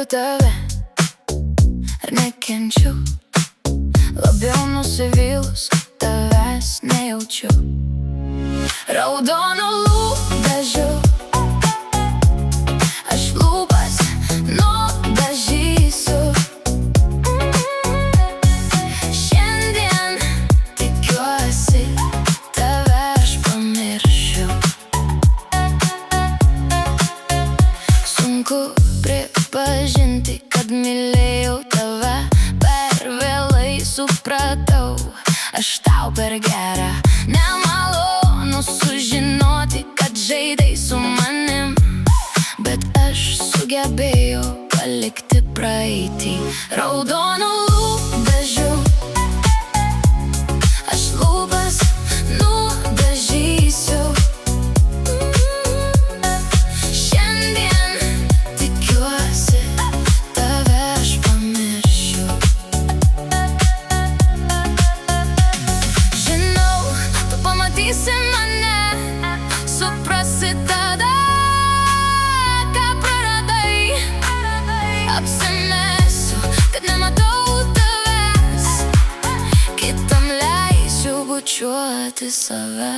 Myliu tave ir nekenčiu, labiau nusivylus, tavęs nejaučiu. Raudonu lūpdažiu aš lūpas nudažysiu. Šiandien tikiuosi tave aš pamiršiu. Sunku pripažinti, kad mylėjau tave, per vėlai supratau, aš tau per gera. Nemalonu sužinoti, kad žaidei su manim, bet aš sugebėjau palikti praeitį. Raudonu lūpdažiu aš lūpas nudažysiu. Šiandien tikiuosi tave aš pamiršiu. Žinau, tu pamatysi mane, suprasi tada, ką praradai. Apsimesiu, kad nematau tavęs, kitam leisiu bučiuoti save.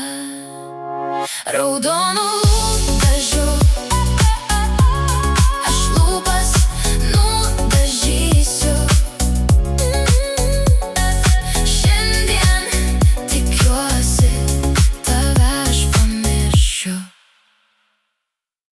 Raudonu lūpdažiu